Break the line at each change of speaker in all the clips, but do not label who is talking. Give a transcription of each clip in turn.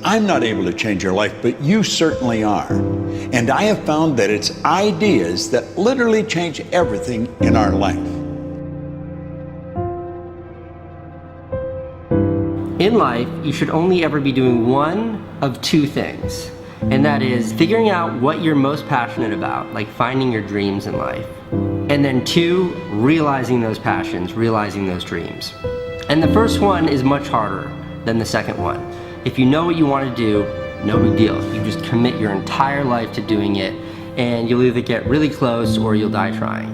I'm not able to change your life, but you certainly are. And I have found that it's ideas that literally change everything in our life.
In life, you should only ever be doing one of two things, and that is figuring out what you're most passionate about, like finding your dreams in life. And then two, realizing those passions, realizing those dreams. And the first one is much harder than the second one. If you know what you want to do, no big deal. You just commit your entire life to doing it, and you'll either get really close or you'll die trying.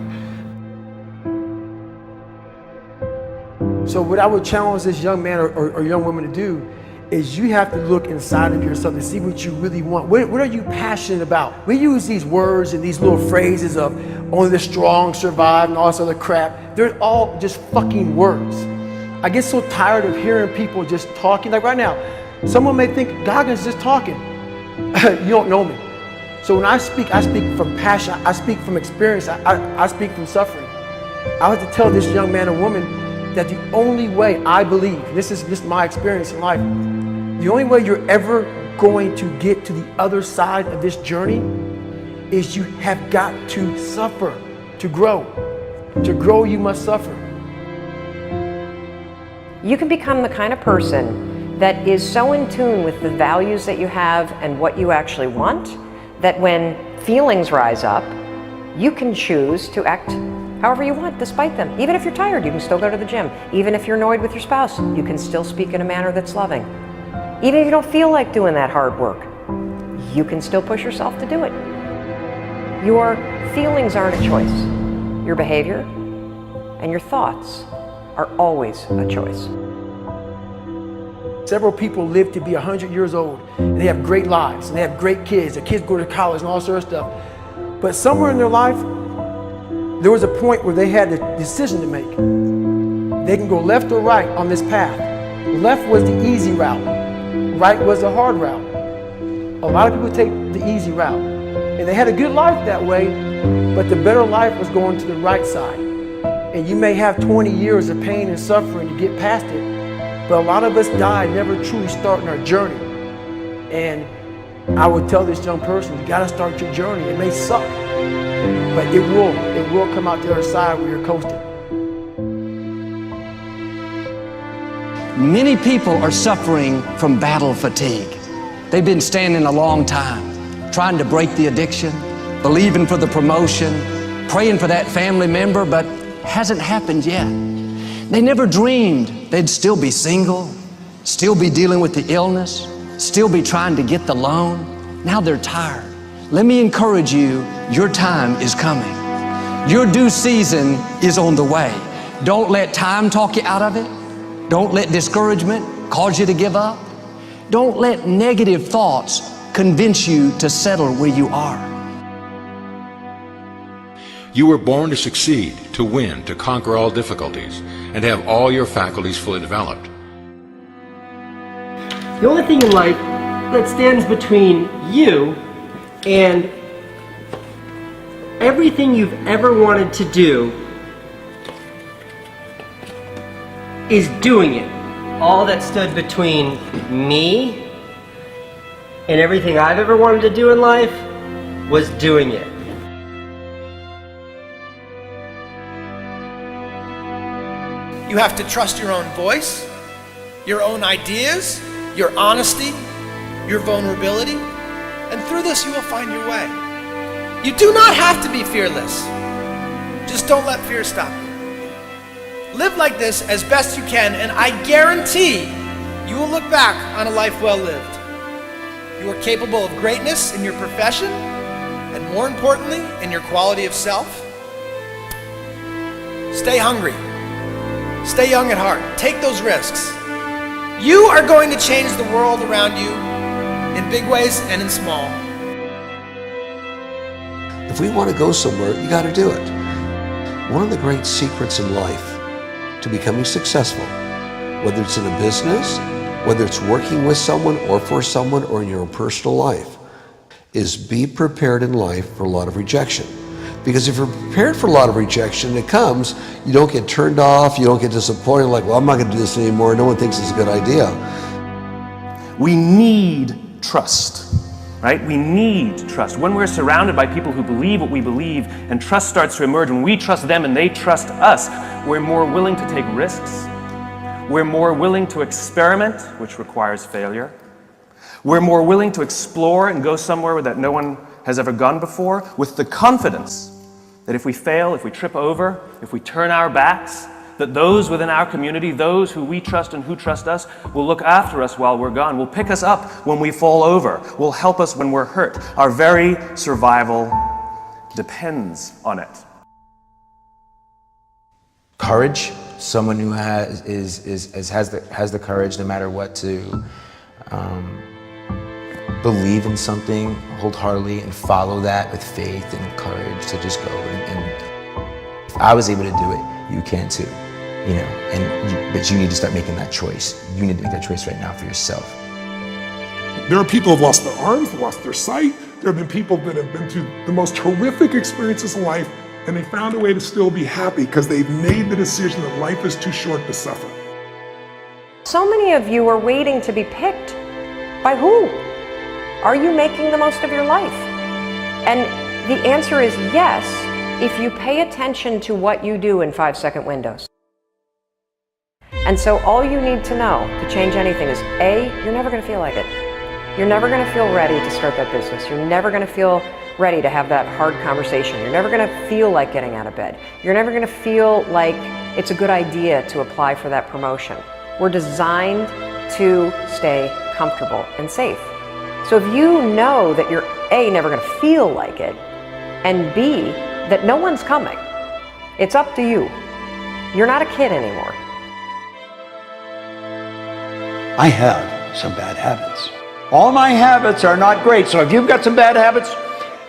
So what I would challenge this young man or young woman to do is you have to look inside of yourself and see what you really want. What are you passionate about? We use these words and these little phrases of only the strong survive and all this other crap. They're all just fucking words. I get so tired of hearing people just talking. Like right now, someone may think Goggins just talking. You don't know me. So when I speak from passion. I speak from experience. I speak from suffering. I have to tell this young man or woman that the only way I believe, this is just my experience in life, the only way you're ever going to get to the other side of this journey is you have got to suffer to grow. To grow, you must suffer.
You can become the kind of person that is so in tune with the values that you have and what you actually want, that when feelings rise up, you can choose to act however you want despite them. Even if you're tired, you can still go to the gym. Even if you're annoyed with your spouse, you can still speak in a manner that's loving. Even if you don't feel like doing that hard work, you can still push yourself to do it. Your feelings aren't a choice. Your behavior and your thoughts are always a choice.
Several people live to be 100 years old, and they have great lives, and they have great kids. Their kids go to college and all sorts of stuff. But somewhere in their life, there was a point where they had a decision to make. They can go left or right on this path. Left was the easy route. Right was the hard route. A lot of people take the easy route. And they had a good life that way, but the better life was going to the right side. And you may have 20 years of pain and suffering to get past it, but a lot of us die never truly starting our journey. And I would tell this young person, you gotta start your journey. It may suck, but it will come out the other side where you're coasting.
Many people are suffering from battle fatigue. They've been standing a long time, trying to break the addiction, believing for the promotion, praying for that family member, but hasn't happened yet. They never dreamed they'd still be single, still be dealing with the illness, still be trying to get the loan. Now they're tired. Let me encourage you, your time is coming. Your due season is on the way. Don't let time talk you out of it. Don't let discouragement cause you to give up. Don't let negative thoughts convince you to settle where you are.
You were born to succeed, to win, to conquer all difficulties, and to have all your faculties fully developed.
The only thing in life that stands between you and everything you've ever wanted to do is doing it. All that stood between me and everything I've ever wanted to do in life was doing it.
You have to trust your own voice, your own ideas, your honesty, your vulnerability, and through this you will find your way. You do not have to be fearless. Just don't let fear stop you. Live like this as best you can, and I guarantee you will look back on a life well lived. You are capable of greatness in your profession, and more importantly, in your quality of self. Stay hungry. Stay young at heart. Take those risks. You are going to change the world around you in big ways and in small.
If we want to go somewhere, you got to do it. One of the great secrets in life to becoming successful, whether it's in a business, whether it's working with someone or for someone or in your own personal life, is be prepared in life for a lot of rejection. Because if you're prepared for a lot of rejection, it comes, you don't get turned off, you don't get disappointed, like, well, I'm not going to do this anymore, no one thinks it's a good idea.
We need trust, right? We need trust. When we're surrounded by people who believe what we believe and trust starts to emerge, when we trust them and they trust us, we're more willing to take risks. We're more willing to experiment, which requires failure. We're more willing to explore and go somewhere that no one has ever gone before, with the confidence that if we fail, if we trip over, if we turn our backs, that those within our community, those who we trust and who trust us, will look after us while we're gone, will pick us up when we fall over, will help us when we're hurt. Our very survival depends on it.
Courage, someone who has the courage no matter what to believe in something wholeheartedly and follow that with faith and courage to just go. And if I was able to do it, you can too. You know, but you need to start making that choice. You need to make that choice right now for yourself.
There are people who have lost their arms, lost their sight. There have been people that have been through the most horrific experiences in life, and they found a way to still be happy because they've made the decision that life is too short to suffer.
So many of you are waiting to be picked. By who? Are you making the most of your life? And the answer is yes, if you pay attention to what you do in 5-second windows. And so all you need to know to change anything is A, you're never going to feel like it. You're never going to feel ready to start that business. You're never going to feel ready to have that hard conversation. You're never going to feel like getting out of bed. You're never going to feel like it's a good idea to apply for that promotion. We're designed to stay comfortable and safe. So if you know that you're A, never going to feel like it, and B, that no one's coming, it's up to you. You're not a kid anymore.
I have some bad habits. All my habits are not great, so if you've got some bad habits,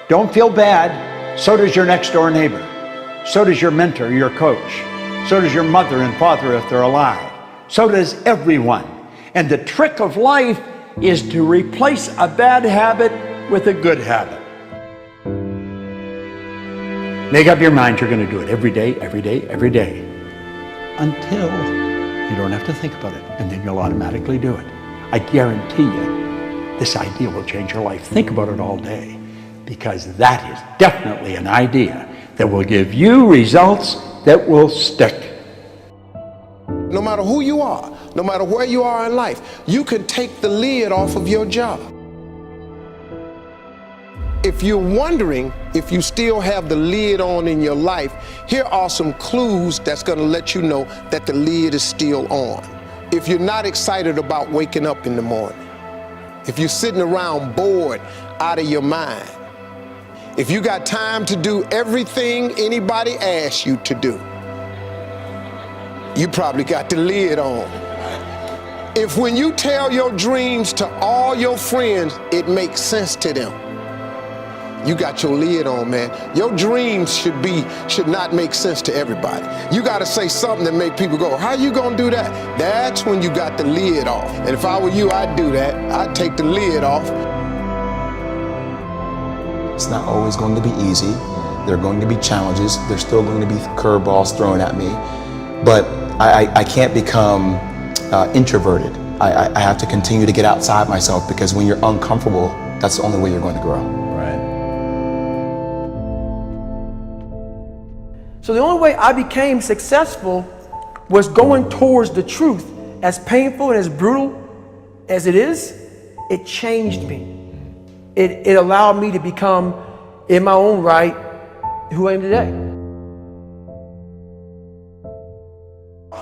don't feel bad. So does your next door neighbor. So does your mentor, your coach. So does your mother and father if they're alive. So does everyone. And the trick of life is to replace a bad habit with a good habit. Make up your mind you're going to do it every day, every day, every day, until you don't have to think about it, and then you'll automatically do it. I guarantee you, this idea will change your life. Think about it all day, because that is definitely an idea that will give you results that will stick.
No matter who you are, no matter where you are in life, you can take the lid off of your job. If you're wondering if you still have the lid on in your life, here are some clues that's going to let you know that the lid is still on. If you're not excited about waking up in the morning, if you're sitting around bored out of your mind, if you got time to do everything anybody asks you to do, you probably got the lid on. If when you tell your dreams to all your friends, it makes sense to them, you got your lid on, man. Your dreams should not make sense to everybody. You got to say something that make people go, how you gonna do that? That's when you got the lid off. And if I were you, I'd do that. I'd take the lid off.
It's not always going to be easy. There are going to be challenges. There's still going to be curveballs thrown at me. But I can't become introverted. I have to continue to get outside myself, because when you're uncomfortable, that's the only way you're going to grow.
Right. So the only way I became successful was going towards the truth. As painful and as brutal as it is, it changed me. It allowed me to become, in my own right, who I am today.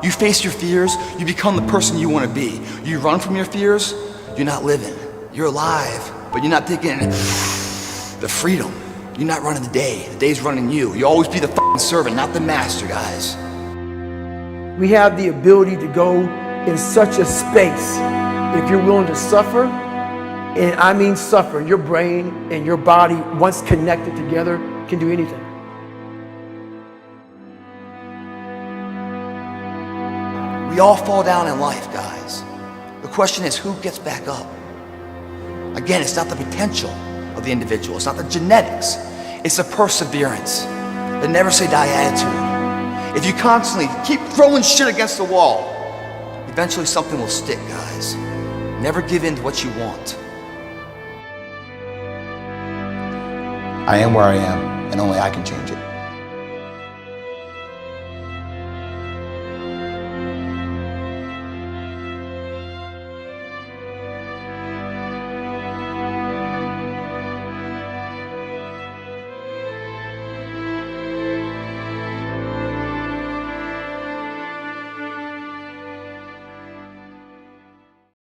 You face your fears, you become the person you want to be. You run from your fears, you're not living. You're alive, but you're not taking the freedom. You're not running the day. The day's running you. You always be the f***ing servant, not the master, guys.
We have the ability to go in such a space if you're willing to suffer, and I mean suffer. Your brain and your body, once connected together, can do anything.
We all fall down in life, guys. The question is, who gets back up? Again, it's not the potential of the individual. It's not the genetics. It's the perseverance, the never say die attitude. If you constantly keep throwing shit against the wall, eventually something will stick, guys. Never give in to what you want.
I am where I am, and only I can change it.